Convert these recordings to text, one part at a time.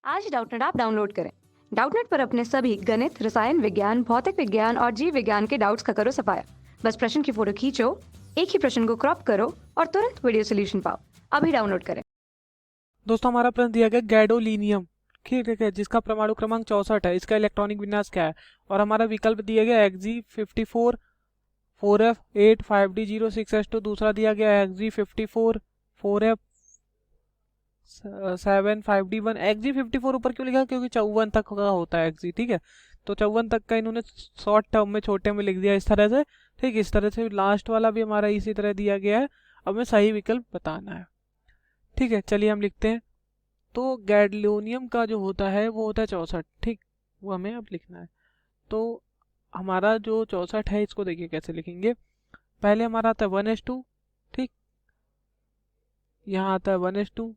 आज Doubtnut app download करें। Doubtnut पर अपने सभी गणित, रसायन विज्ञान, भौतिक विज्ञान और जीव विज्ञान के डाउट्स का करो सफाया। बस प्रश्न की फोटो खींचो, एक ही प्रश्न को क्रॉप करो और तुरंत वीडियो सोल्यूशन पाओ। अभी डाउनलोड करें। दोस्तों, हमारा प्रश्न दिया गया गैडोलीनियम, ठीक है, जिसका परमाणु क्रमांक 64 है। इसका इलेक्ट्रॉनिक विन्यास क्या है? और हमारा विकल्प दिया गया Xg54 4f 8 5d0 6s2। दूसरा दिया गया Xg54 4f 7 5d1। Xg54 ऊपर क्यों लिखा? क्योंकि 54 तक का होता है Xg, ठीक है। तो 54 तक का इन्होंने शॉर्ट टर्म में, छोटे में लिख दिया इस तरह से, ठीक। इस तरह से लास्ट वाला भी हमारा इसी तरह दिया गया है। अब हमें सही विकल्प बताना है, ठीक है। चलिए हम लिखते हैं। तो गैडोलीनियम का जो होता है वो होता है 64, ठीक। वो हमें अब लिखना है। तो हमारा जो 64 है, इसको देखिए कैसे लिखेंगे। पहले हमारा आता है 1s2, ठीक। यहाँ आता है 1s2,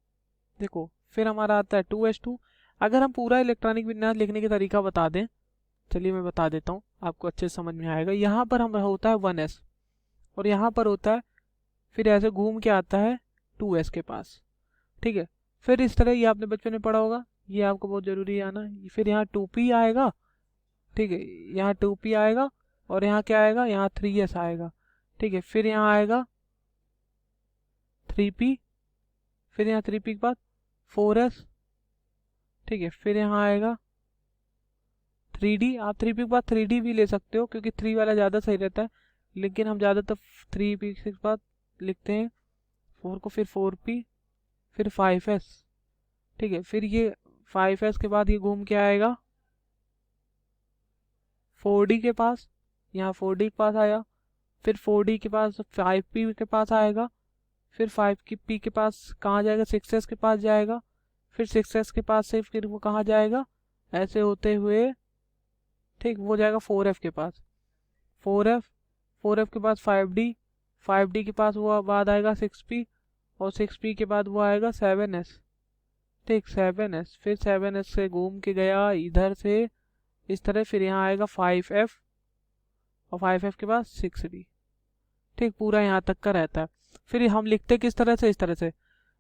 देखो। फिर हमारा आता है 2s2। अगर हम पूरा इलेक्ट्रॉनिक विन्यास लिखने का तरीका बता दें, चलिए मैं बता देता हूँ, आपको अच्छे से समझ में आएगा। यहाँ पर हम होता है 1s और यहाँ पर होता है, फिर ऐसे घूम के आता है 2s के पास, ठीक है। फिर इस तरह, ये आपने बचपन में पढ़ा होगा, ये आपको बहुत ज़रूरी है आना। फिर यहाँ 2p आएगा, ठीक है। यहाँ 2p आएगा और यहाँ क्या आएगा? यहाँ 3s आएगा, ठीक है। फिर यहाँ आएगा 3p, फिर यहाँ 3p के बाद 4s, ठीक है। फिर यहाँ आएगा 3d। आप 3p के बाद 3d भी ले सकते हो, क्योंकि 3 वाला ज़्यादा सही रहता है, लेकिन हम ज़्यादातर 3p के बाद लिखते हैं 4 को। फिर 4p, फिर 5s, ठीक है। फिर ये 5s के बाद ये घूम के आएगा 4d के पास, यहाँ 4d के पास आया। फिर 4d के पास 5p के पास आएगा। फिर 5p के पास कहाँ जाएगा? 6s के पास जाएगा। फिर 6s के पास से फिर वो कहाँ जाएगा? ऐसे होते हुए, ठीक, वो जाएगा 4f के पास। 4f के पास 5d के पास वो बाद आएगा 6p, और 6p के बाद वो आएगा 7s, ठीक, 7s। फिर 7s से घूम के गया इधर से इस तरह, फिर यहाँ आएगा 5f, और 5f के बाद 6d, ठीक। पूरा यहाँ तक का रहता है। फिर हम लिखते किस तरह से? इस तरह से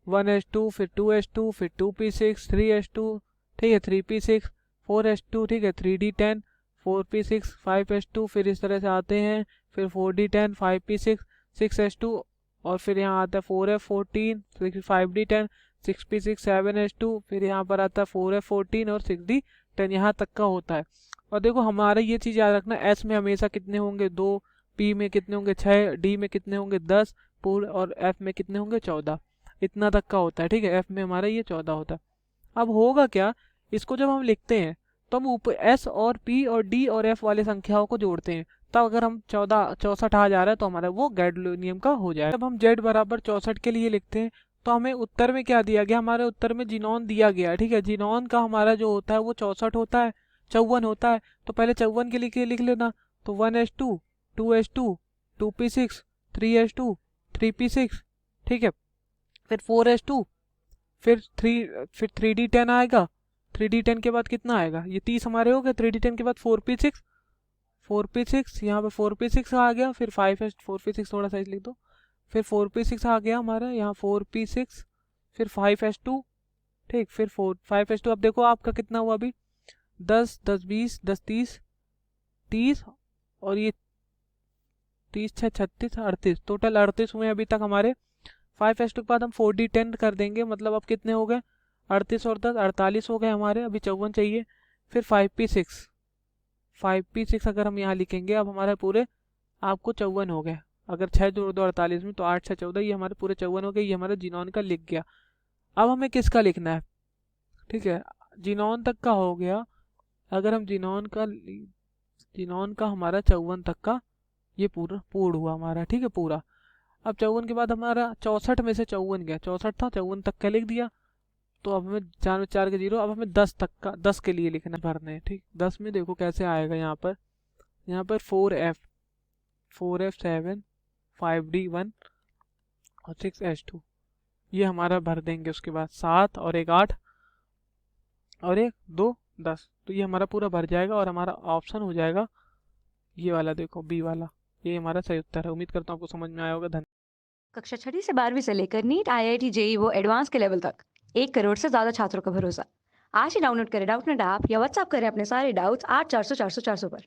1s2, फिर 2s2, फिर 2p6, 3s2, ठीक है, 3p6, 4s2, ठीक है, 3d10, 4p6, 5s2। फिर इस तरह से आते हैं, फिर 4d10, 5p6, 6s2, और फिर यहाँ आता है 4f14, 5d10, 6p6, 7s2। फिर यहाँ पर आता है 4f14 और 6d10, यहाँ तक का होता है। और देखो, हमारा ये चीज़ याद रखना, एस में हमेशा कितने होंगे? 2, पी में कितने होंगे? 6, डी में कितने होंगे? 10 पूरे, और एफ में कितने होंगे? 14। इतना तक का होता है, ठीक है। एफ में हमारा ये 14 होता है। अब होगा क्या? इसको जब हम लिखते हैं तो हम ऊपर एस और पी और डी और एफ वाले संख्याओं को जोड़ते हैं, तब अगर हम 64 आ जा रहा है तो हमारा वो गैडोलीनियम का हो जाएगा। जब हम जेड बराबर 64 के लिए लिखते हैं तो हमें उत्तर में क्या दिया गया? हमारे उत्तर में जीनोन दिया गया, ठीक है। जीनोन का हमारा जो होता है वो 64 होता है, 54 होता है। तो पहले 54 के लिए लिख लेना। तो 1s2, 2s2, 2p6, 3s2, 3p6, ठीक है। फिर 4s2, फिर 3d10 आएगा। 3d10 के बाद कितना आएगा? ये 30 हमारे हो गए। 3d10 के बाद 4p6, 4p6, यहाँ पे 4p6 आ गया। फिर 5s, 4p6 थोड़ा सा लिख दो। फिर 4p6 आ गया हमारा यहाँ 4p6, फिर 5s2, ठीक। फिर 5s2। अब देखो आपका कितना हुआ अभी? 10, 10, 20, 10, 30, 30, और ये 30, 6, 36, 38, टोटल 38 हुए अभी तक हमारे। 5s2 के बाद हम 4d10 कर देंगे, मतलब अब कितने हो गए? 38 और 10, 48 हो गए हमारे। अभी 54 चाहिए। फिर 5p6, 5p6 अगर हम यहाँ लिखेंगे, अब हमारे पूरे आपको 54 हो गए। अगर 6 जोड़ दो 48 में तो 8, 6, 14, ये हमारे पूरे 54 हो गए। ये हमारा जीनोन का लिख गया। अब हमें किसका लिखना है? ठीक है, जीनोन तक का हो गया। अगर हम जीनोन का हमारा 54 तक का ये पूरा पूर्ण हुआ हमारा, ठीक है, पूरा। अब 54 के बाद हमारा 64 में से 54 गया, 64 था, 54 तक का लिख दिया। तो अब हमें 4 में 4 के 0। अब हमें 10 तक का, 10 के लिए लिखना भरने, ठीक। 10 में देखो कैसे आएगा। यहाँ पर 4f, 4f7, 5d1 और 6s2, ये हमारा भर देंगे। उसके बाद 7 और 1 8 और 1 2 10, तो ये हमारा पूरा भर जाएगा और हमारा ऑप्शन हो जाएगा ये वाला, देखो बी वाला। ये हमारा सही उत्तर है। उम्मीद करता हूँ आपको समझ में आया होगा। धन्यवाद। कक्षा 6 से 12वीं से लेकर नीट, IIT, JEE वो एडवांस के लेवल तक 1 करोड़ से ज्यादा छात्रों का भरोसा। आज ही डाउनलोड करें डाउटनेट ऐप या व्हाट्सएप करें अपने सारे डाउट्स 8400 400 400 पर।